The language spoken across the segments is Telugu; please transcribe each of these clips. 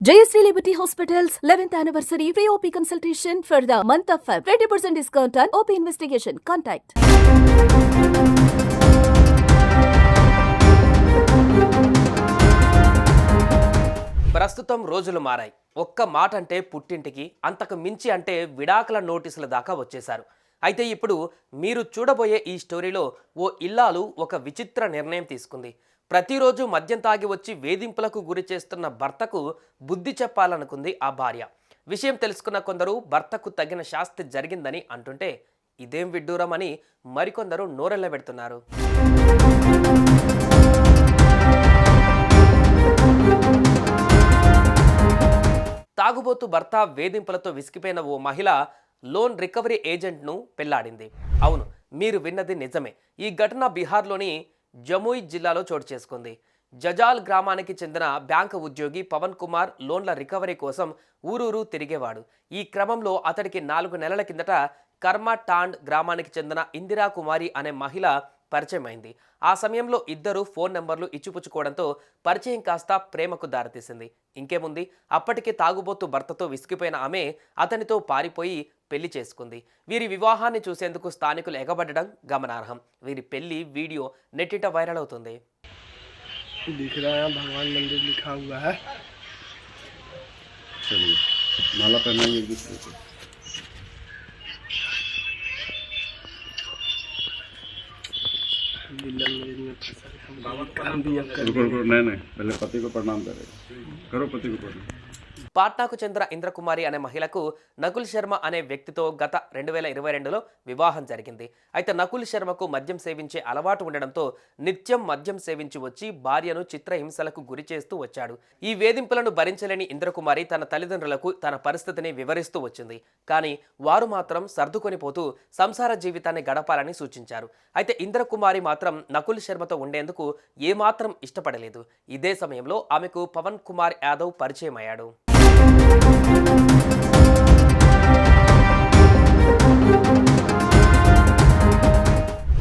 JSC Liberty Hospital's 11th anniversary free OP consultation for the month of Feb. 20% discount on OP investigation. Contact. ప్రస్తుతం రోజులు మారాయి. ఒక్క మాట అంటే పుట్టింటికి, అంతకు మించి అంటే విడాకుల నోటీసుల దాకా వచ్చేశారు. అయితే ఇప్పుడు మీరు చూడబోయే ఈ స్టోరీలో ఓ ఇల్లాలు ఒక విచిత్ర నిర్ణయం తీసుకుంది. ప్రతిరోజు మద్యం తాగి వచ్చి వేధింపులకు గురి చేస్తున్న భర్తకు బుద్ధి చెప్పాలనుకుంది ఆ భార్య. విషయం తెలుసుకున్న కొందరు భర్తకు తగిన శాస్తి జరిగిందని అంటుంటే ఇదేం విడ్డూరమని మరికొందరు నోరెళ్లబెడుతున్నారు. తాగుబోతు భర్త వేధింపులతో విసిగిపోయిన ఓ మహిళ లోన్ రికవరీ ఏజెంట్ను పెళ్లాడింది. అవును, మీరు విన్నది నిజమే. ఈ ఘటన బీహార్లోని జముయి జిల్లాలో చోటు చేసుకుంది. జజాల్ గ్రామానికి చెందిన బ్యాంకు ఉద్యోగి పవన్ కుమార్ లోన్ల రికవరీ కోసం ఊరూరు తిరిగేవాడు. ఈ క్రమంలో అతడికి 4 నెలల కిందట కర్మటాండ్ గ్రామానికి చెందిన ఇందిరా కుమారి అనే మహిళ పరిచయం అయింది. ఆ సమయంలో ఇద్దరు ఫోన్ నెంబర్లు ఇచ్చిపుచ్చుకోవడంతో పరిచయం కాస్త ప్రేమకు దారితీసింది. ఇంకేముంది, అప్పటికే తాగుబోతు భర్తతో విసిగిపోయిన ఆమె అతనితో పారిపోయి పెళ్లి చేసుకుంది. వీరి వివాహాన్ని చూసేందుకు స్థానికులు ఎగబడడం గమనార్హం. వీరి పెళ్లి వీడియో నెట్టిట వైరల్ అవుతుంది. पहले पति को प्रणाम करो पति को प्रणाम. పాట్నాకు చెందిన ఇంద్రకుమారి అనే మహిళకు నకుల్ శర్మ అనే వ్యక్తితో గత 2022లో వివాహం జరిగింది. అయితే నకుల్ శర్మకు మద్యం సేవించే అలవాటు ఉండడంతో నిత్యం మద్యం సేవించి వచ్చి భార్యను చిత్రహింసలకు గురి చేస్తూ వచ్చాడు. ఈ వేధింపులను భరించలేని ఇంద్రకుమారి తన తల్లిదండ్రులకు తన పరిస్థితిని వివరిస్తూ వచ్చింది. కానీ వారు మాత్రం సర్దుకొనిపోతూ సంసార జీవితాన్ని గడపాలని సూచించారు. అయితే ఇంద్రకుమారి మాత్రం నకుల్ శర్మతో ఉండేందుకు ఏమాత్రం ఇష్టపడలేదు. ఇదే సమయంలో ఆమెకు పవన్ కుమార్ యాదవ్ పరిచయం అయ్యాడు.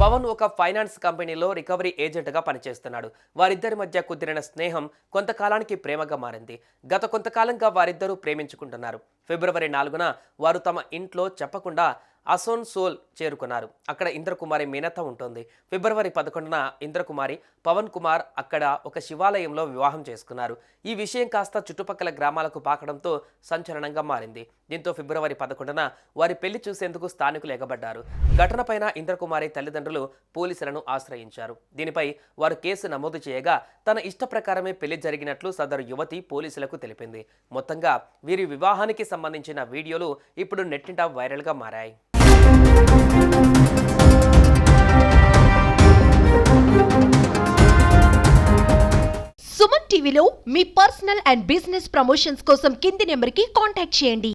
పవన్ ఒక ఫైనాన్స్ కంపెనీలో రికవరీ ఏజెంట్గా పనిచేస్తున్నాడు. వారిద్దరి మధ్య కుదిరిన స్నేహం కొంతకాలానికి ప్రేమగా మారింది. గత కొంతకాలంగా వారిద్దరూ ప్రేమించుకుంటున్నారు. ఫిబ్రవరి 4న వారు తమ ఇంట్లో చెప్పకుండా అసోన్సోల్ చేరుకున్నారు. అక్కడ ఇంద్రకుమారి మీనత ఉంటుంది. ఫిబ్రవరి 11న ఇంద్రకుమారి పవన్ కుమార్ అక్కడ ఒక శివాలయంలో వివాహం చేసుకున్నారు. ఈ విషయం కాస్త చుట్టుపక్కల గ్రామాలకు పాకడంతో సంచలనంగా మారింది. దీంతో ఫిబ్రవరి 11న వారి పెళ్లి చూసేందుకు స్థానికులు ఎగబడ్డారు. ఘటనపైన ఇంద్రకుమారి తల్లిదండ్రులు పోలీసులను ఆశ్రయించారు. దీనిపై వారు కేసు నమోదు చేయగా తన ఇష్ట ప్రకారమే పెళ్లి జరిగినట్లు సదరు యువతి పోలీసులకు తెలిపింది. మొత్తంగా వీరి వివాహానికి సంబంధించిన వీడియోలు ఇప్పుడు నెట్టింట వైరల్గా మారాయి. సుమన్ టీవీలో మీ పర్సనల్ అండ్ బిజినెస్ ప్రమోషన్స్ కోసం కింది నెంబర్కి కాంటాక్ట్ చేయండి.